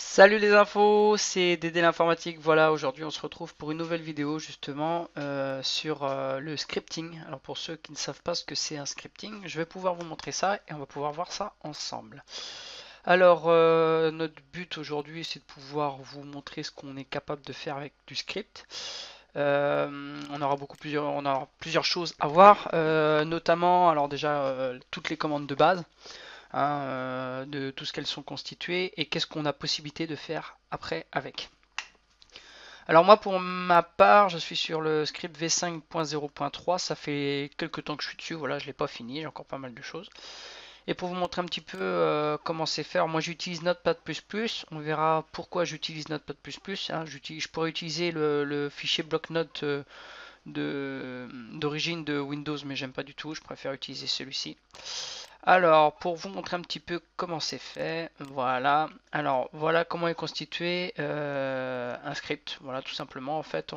Salut les infos, c'est Dédé l'informatique. Voilà, aujourd'hui on se retrouve pour une nouvelle vidéo justement sur le scripting. Alors pour ceux qui ne savent pas ce que c'est un scripting, je vais pouvoir vous montrer ça et on va pouvoir voir ça ensemble. Alors notre but aujourd'hui c'est de pouvoir vous montrer ce qu'on est capable de faire avec du script. On aura plusieurs choses à voir, notamment alors déjà toutes les commandes de base de tout ce qu'elles sont constituées et qu'est-ce qu'on a possibilité de faire après avec. Alors moi pour ma part je suis sur le script v5.0.3, ça fait quelques temps que je suis dessus, voilà je l'ai pas fini, j'ai encore pas mal de choses. Et pour vous montrer un petit peu comment c'est fait, moi j'utilise Notepad++, on verra pourquoi j'utilise Notepad++, je pourrais utiliser le fichier bloc-notes d'origine de Windows mais j'aime pas du tout, je préfère utiliser celui-ci. Alors, pour vous montrer un petit peu comment c'est fait, voilà. Alors, voilà comment est constitué un script. Voilà, tout simplement. En fait,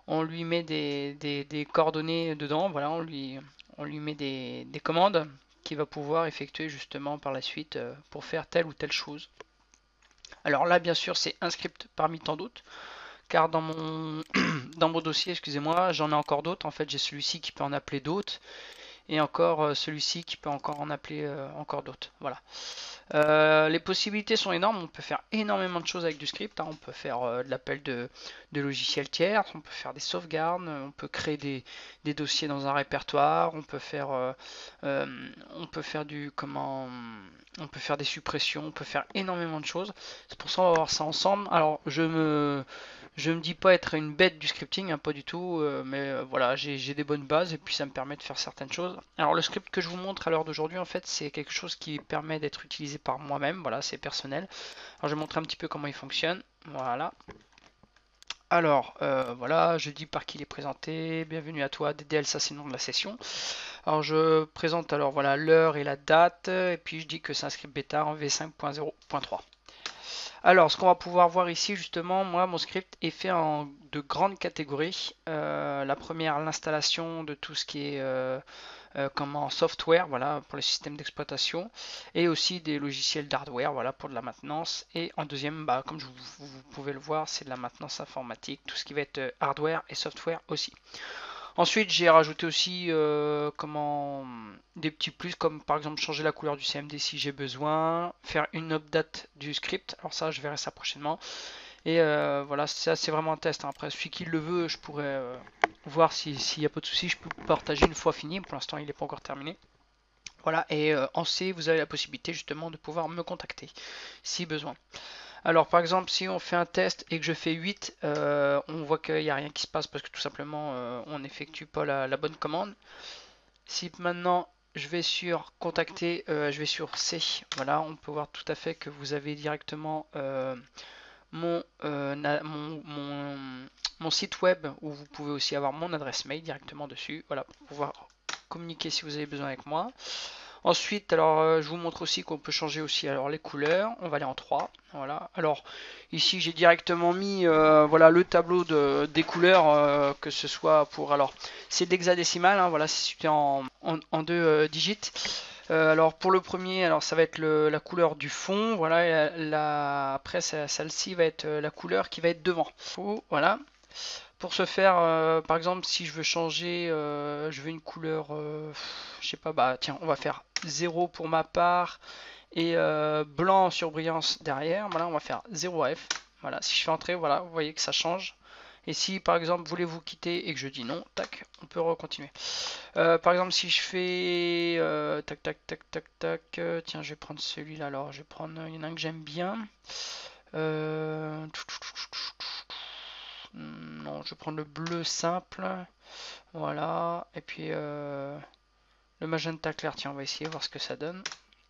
on lui met des coordonnées dedans. Voilà, on lui met des commandes qu'il va pouvoir effectuer justement par la suite pour faire telle ou telle chose. Alors là, bien sûr, c'est un script parmi tant d'autres, car dans mon dossier, excusez-moi, j'en ai encore d'autres. En fait, j'ai celui-ci qui peut en appeler d'autres et encore celui-ci qui peut encore en appeler encore d'autres. Voilà. Les possibilités sont énormes, on peut faire énormément de choses avec du script, on peut faire de l'appel de logiciels tiers, on peut faire des sauvegardes, on peut créer des dossiers dans un répertoire, on peut faire on peut faire des suppressions, on peut faire énormément de choses. C'est pour ça qu'on va voir ça ensemble. Alors je me dis pas être une bête du scripting, pas du tout, mais voilà, j'ai des bonnes bases et puis ça me permet de faire certaines choses. Alors le script que je vous montre à l'heure d'aujourd'hui, en fait, c'est quelque chose qui permet d'être utilisé par moi-même, voilà, c'est personnel. Alors je vais montrer un petit peu comment il fonctionne, voilà. Alors voilà, je dis par qui il est présenté, bienvenue à toi, DDL, ça c'est le nom de la session. Alors je présente alors voilà l'heure et la date, et puis je dis que c'est un script bêta en v5.0.3. Alors, ce qu'on va pouvoir voir ici, justement, moi, mon script est fait en de grandes catégories. La première, l'installation de tout ce qui est comment software, voilà, pour les systèmes d'exploitation, et aussi des logiciels d'hardware, voilà, pour de la maintenance. Et en deuxième, bah, comme vous pouvez le voir, c'est de la maintenance informatique, tout ce qui va être hardware et software aussi. Ensuite, j'ai rajouté aussi des petits plus, comme par exemple changer la couleur du CMD si j'ai besoin, faire une update du script. Alors ça, je verrai ça prochainement. Et voilà, ça c'est vraiment un test. Après, celui qui le veut, je pourrais voir s'il n'y a pas de souci, je peux partager une fois fini. Pour l'instant, il n'est pas encore terminé. Voilà, et en C, vous avez la possibilité justement de pouvoir me contacter si besoin. Alors par exemple si on fait un test et que je fais 8, on voit qu'il n'y a rien qui se passe parce que tout simplement on n'effectue pas la bonne commande. Si maintenant je vais sur contacter, je vais sur C, voilà, on peut voir tout à fait que vous avez directement mon, mon site web où vous pouvez aussi avoir mon adresse mail directement dessus, voilà, pour pouvoir communiquer si vous avez besoin avec moi. Ensuite, alors je vous montre aussi qu'on peut changer aussi alors les couleurs. On va aller en 3. Voilà. Alors ici j'ai directement mis voilà le tableau des couleurs que ce soit pour alors c'est de l'hexadécimal, voilà, c'est en deux digits. Alors pour le premier, alors ça va être la couleur du fond, voilà. Après celle-ci va être la couleur qui va être devant. Voilà. Pour ce faire, par exemple, si je veux changer, je veux une couleur, je sais pas, bah tiens, on va faire 0 pour ma part et blanc sur brillance derrière. Voilà, on va faire 0F. Voilà, si je fais entrer, voilà, vous voyez que ça change. Et si par exemple voulez-vous quitter et que je dis non, tac, on peut recontinuer. Par exemple, si je fais tac tac tac tac tac, tiens, je vais prendre celui-là. Alors, je vais prendre, il y en a un que j'aime bien. Non, je vais prendre le bleu simple. Voilà. Et puis le magenta clair. Tiens, on va essayer voir ce que ça donne.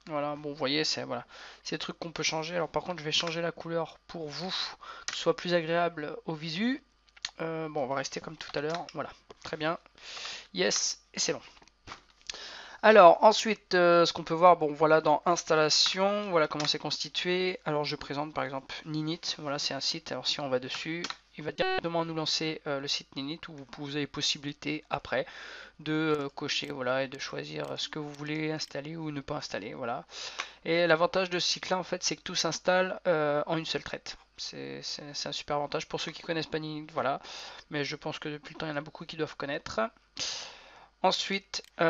Voilà, bon, vous voyez, c'est voilà, c'est des trucs qu'on peut changer. Alors par contre, je vais changer la couleur pour vous, que ce soit plus agréable au visu. Bon, on va rester comme tout à l'heure. Voilà, très bien. Yes, et c'est bon. Alors ensuite, ce qu'on peut voir, bon voilà dans installation, voilà comment c'est constitué. Alors je présente par exemple Ninit, voilà c'est un site. Alors si on va dessus il va directement nous lancer le site Ninit où vous avez possibilité après de cocher, voilà, et de choisir ce que vous voulez installer ou ne pas installer, voilà. Et l'avantage de ce site là en fait, c'est que tout s'installe en une seule traite. C'est un super avantage pour ceux qui connaissent pas Ninit, voilà. Mais je pense que depuis le temps, il y en a beaucoup qui doivent connaître. Ensuite, on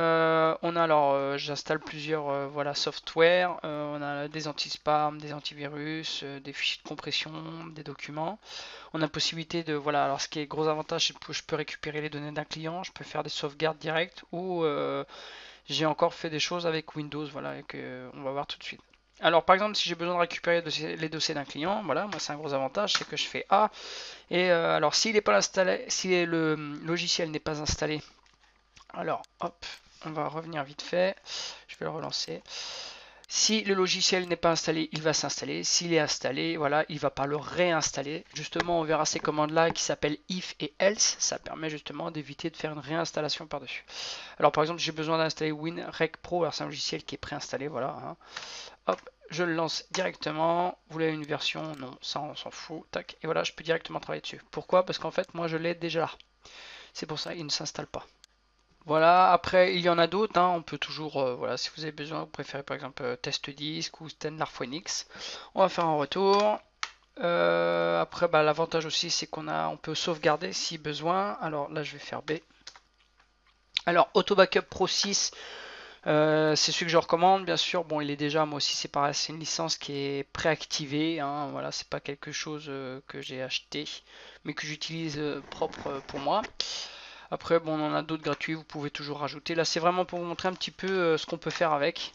a alors, j'installe plusieurs voilà, software. On a des anti-spam, des antivirus, des fichiers de compression, des documents. On a la possibilité de, voilà, alors ce qui est gros avantage, c'est que je peux récupérer les données d'un client, je peux faire des sauvegardes directes ou j'ai encore fait des choses avec Windows, voilà, que on va voir tout de suite. Alors par exemple, si j'ai besoin de récupérer les dossiers d'un client, voilà, moi c'est un gros avantage, c'est que je fais A. Et alors s'il n'est pas installé, si le logiciel n'est pas installé, alors hop, on va revenir vite fait, je vais le relancer. Si le logiciel n'est pas installé, il va s'installer. S'il est installé, voilà, il ne va pas le réinstaller. Justement, on verra ces commandes-là qui s'appellent if et else. Ça permet justement d'éviter de faire une réinstallation par-dessus. Alors par exemple, j'ai besoin d'installer WinRec Pro. Alors c'est un logiciel qui est préinstallé, voilà. Hein. Hop, je le lance directement. Vous voulez une version? Non, ça on s'en fout. Tac, et voilà, je peux directement travailler dessus. Pourquoi? Parce qu'en fait, moi je l'ai déjà là. C'est pour ça qu'il ne s'installe pas. Voilà, après il y en a d'autres, hein. On peut toujours, voilà, si vous avez besoin, vous préférez par exemple test disque ou Stenlar.nix, on va faire un retour. Après, bah, l'avantage aussi c'est on peut sauvegarder si besoin. Alors là je vais faire B. Alors Auto Backup Pro 6, c'est celui que je recommande, bien sûr. Bon, il est déjà, moi aussi c'est pareil, c'est une licence qui est préactivée, hein. Voilà, c'est pas quelque chose que j'ai acheté, mais que j'utilise propre pour moi. Après, bon, on en a d'autres gratuits, vous pouvez toujours rajouter. Là, c'est vraiment pour vous montrer un petit peu ce qu'on peut faire avec.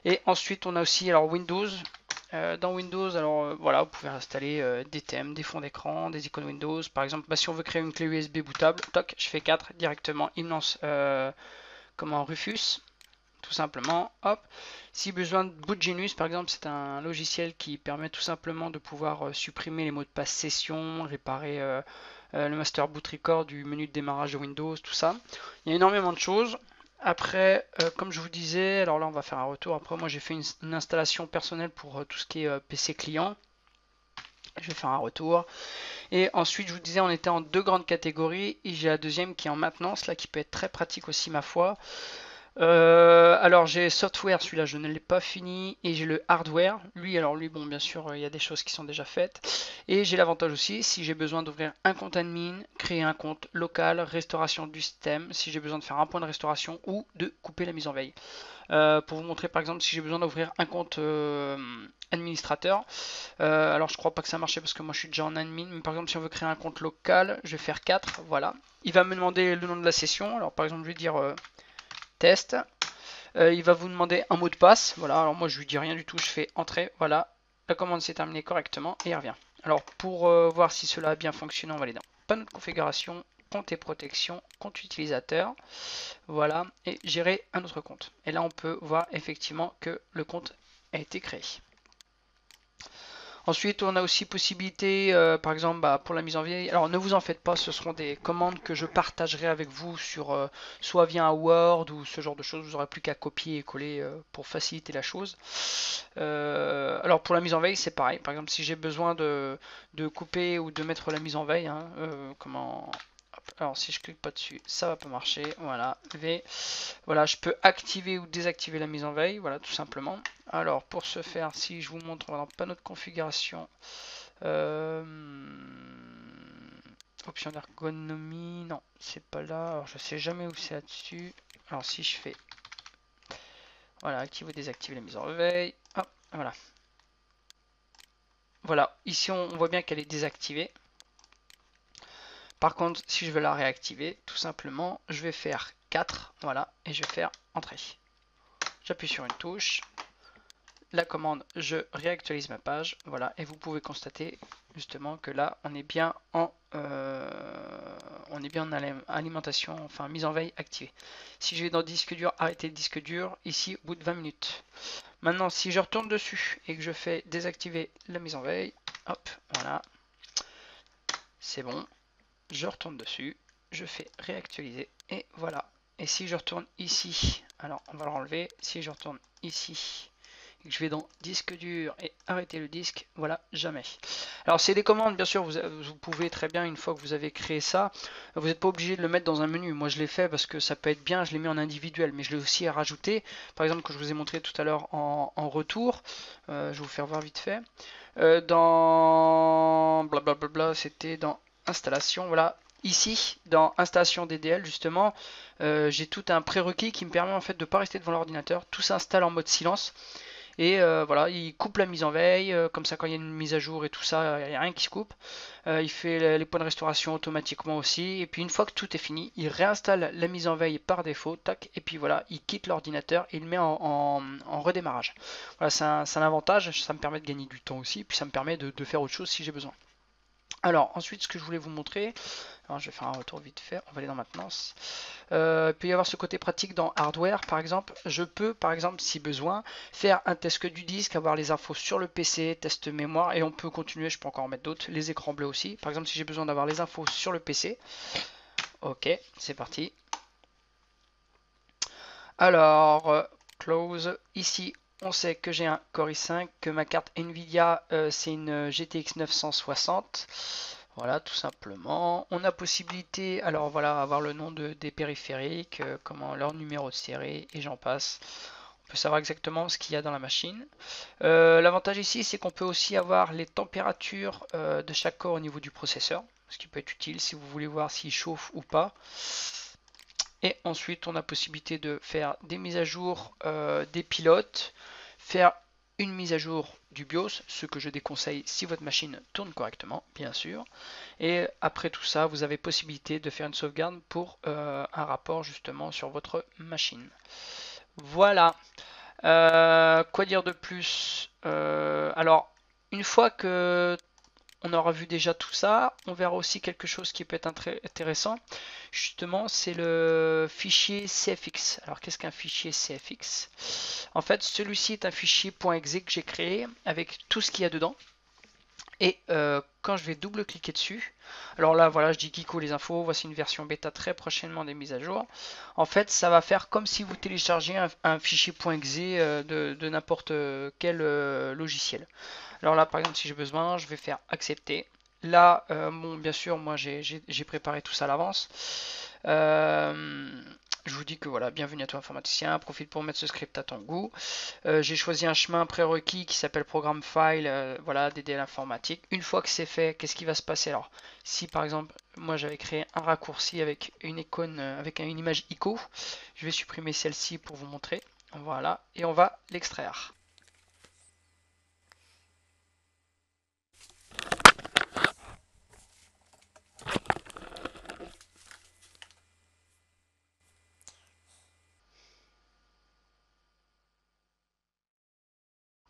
Et ensuite, on a aussi alors Windows. Dans Windows, alors voilà, vous pouvez installer des thèmes, des fonds d'écran, des icônes Windows. Par exemple, bah, si on veut créer une clé USB bootable, toc, je fais 4 directement. Il me lance comment Rufus, tout simplement. Hop. Si besoin de BootGenius, par exemple, c'est un logiciel qui permet tout simplement de pouvoir supprimer les mots de passe session, réparer le master boot record du menu de démarrage de Windows, tout ça. Il y a énormément de choses. Après, comme je vous disais, alors là on va faire un retour. Après, moi j'ai fait une installation personnelle pour tout ce qui est PC client. Je vais faire un retour. Et ensuite, je vous disais, on était en deux grandes catégories. Et j'ai la deuxième qui est en maintenance, là qui peut être très pratique aussi, ma foi. Alors j'ai software, celui-là je ne l'ai pas fini, et j'ai le hardware, lui bon bien sûr il y a des choses qui sont déjà faites, et j'ai l'avantage aussi si j'ai besoin d'ouvrir un compte admin, créer un compte local, restauration du système, si j'ai besoin de faire un point de restauration ou de couper la mise en veille. Pour vous montrer par exemple si j'ai besoin d'ouvrir un compte administrateur, alors je crois pas que ça marchait parce que moi je suis déjà en admin, mais par exemple si on veut créer un compte local, je vais faire 4, voilà. Il va me demander le nom de la session, alors par exemple je vais dire test. Il va vous demander un mot de passe. Voilà, alors moi je lui dis rien du tout, je fais entrer. Voilà, la commande s'est terminée correctement et il revient. Alors pour voir si cela a bien fonctionné, on va aller dans panneau de configuration, compte et protection, compte utilisateur. Voilà, et gérer un autre compte. Et là on peut voir effectivement que le compte a été créé. Ensuite, on a aussi possibilité, par exemple, bah, pour la mise en veille. Alors, ne vous en faites pas, ce seront des commandes que je partagerai avec vous sur soit via un Word ou ce genre de choses. Vous n'aurez plus qu'à copier et coller pour faciliter la chose. Alors, pour la mise en veille, c'est pareil. Par exemple, si j'ai besoin de couper ou de mettre la mise en veille, hein, alors si je clique pas dessus, ça va pas marcher. Voilà, V. Voilà, je peux activer ou désactiver la mise en veille. Voilà, tout simplement. Alors, pour ce faire, si je vous montre, on va dans panneau de configuration. Option d'ergonomie, non, c'est pas là. Alors, je sais jamais où c'est là-dessus. Alors, si je fais, voilà, activer ou désactiver la mise en veille. Hop, voilà. Voilà, ici on voit bien qu'elle est désactivée. Par contre, si je veux la réactiver, tout simplement, je vais faire 4, voilà, et je vais faire entrée. J'appuie sur une touche, la commande, je réactualise ma page, voilà, et vous pouvez constater justement que là, on est bien en alimentation, enfin mise en veille activée. Si je vais dans disque dur, arrêter le disque dur, ici au bout de 20 minutes. Maintenant, si je retourne dessus et que je fais désactiver la mise en veille, hop, voilà, c'est bon. Je retourne dessus, je fais réactualiser et voilà. Et si je retourne ici, alors on va le renlever, si je retourne ici et que je vais dans disque dur et arrêter le disque, voilà, jamais. Alors c'est des commandes, bien sûr, vous pouvez très bien, une fois que vous avez créé ça, vous n'êtes pas obligé de le mettre dans un menu. Moi je l'ai fait parce que ça peut être bien, je l'ai mis en individuel, mais je l'ai aussi rajouté. Par exemple, que je vous ai montré tout à l'heure en retour, je vais vous faire voir vite fait. Dans blablabla, c'était dans installation, voilà. Ici, dans installation DDL, justement, j'ai tout un prérequis qui me permet en fait de ne pas rester devant l'ordinateur. Tout s'installe en mode silence. Et voilà, il coupe la mise en veille, comme ça quand il y a une mise à jour et tout ça, il n'y a rien qui se coupe. Il fait les points de restauration automatiquement aussi. Et puis une fois que tout est fini, il réinstalle la mise en veille par défaut, tac, et puis voilà, il quitte l'ordinateur et il le met en redémarrage. Voilà, c'est un avantage, ça me permet de gagner du temps aussi, puis ça me permet de faire autre chose si j'ai besoin. Alors ensuite, ce que je voulais vous montrer, alors je vais faire un retour vite fait, on va aller dans maintenance. Il peut y avoir ce côté pratique dans hardware par exemple. Je peux par exemple si besoin faire un test du disque, avoir les infos sur le PC, test mémoire, et on peut continuer, je peux encore en mettre d'autres, les écrans bleus aussi. Par exemple si j'ai besoin d'avoir les infos sur le PC. Ok, c'est parti. Alors, close, ici on sait que j'ai un Core i5, que ma carte Nvidia c'est une GTX 960. Voilà, tout simplement. On a possibilité, alors voilà, avoir le nom des périphériques, comment leur numéro de série, et j'en passe. On peut savoir exactement ce qu'il y a dans la machine. L'avantage ici, c'est qu'on peut aussi avoir les températures de chaque corps au niveau du processeur, ce qui peut être utile si vous voulez voir s'il chauffe ou pas. Et ensuite, on a possibilité de faire des mises à jour des pilotes, faire une mise à jour du BIOS, ce que je déconseille si votre machine tourne correctement, bien sûr. Et après tout ça, vous avez possibilité de faire une sauvegarde pour un rapport justement sur votre machine. Voilà. Quoi dire de plus? Alors, une fois que on aura vu déjà tout ça, on verra aussi quelque chose qui peut être intéressant. Justement, c'est le fichier CFX. Alors, qu'est-ce qu'un fichier CFX? En fait, celui-ci est un fichier .exe que j'ai créé avec tout ce qu'il y a dedans. Et quand je vais double-cliquer dessus, alors là, voilà, je dis Kiko les infos, voici une version bêta très prochainement des mises à jour. En fait, ça va faire comme si vous téléchargiez un fichier .exe de n'importe quel logiciel. Alors là, par exemple, si j'ai besoin, je vais faire accepter. Là, bon, bien sûr, moi j'ai préparé tout ça à l'avance. Je vous dis que voilà, bienvenue à toi informaticien, profite pour mettre ce script à ton goût. J'ai choisi un chemin prérequis qui s'appelle programme file, voilà, DDL informatique. Une fois que c'est fait, qu'est-ce qui va se passer? Alors, si par exemple, moi j'avais créé un raccourci avec une icône, avec une image ICO, je vais supprimer celle-ci pour vous montrer. Voilà, et on va l'extraire.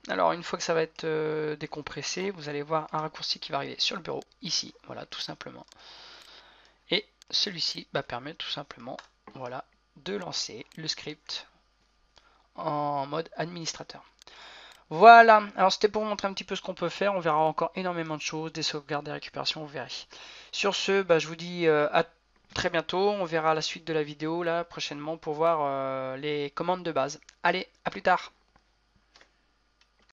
Alors une fois que ça va être décompressé, vous allez voir un raccourci qui va arriver sur le bureau, ici, voilà, tout simplement. Et celui-ci permet tout simplement, voilà, de lancer le script en mode administrateur. Voilà, alors c'était pour vous montrer un petit peu ce qu'on peut faire, on verra encore énormément de choses, des sauvegardes, des récupérations, vous verrez. Sur ce, je vous dis à très bientôt, on verra la suite de la vidéo là prochainement pour voir les commandes de base. Allez, à plus tard.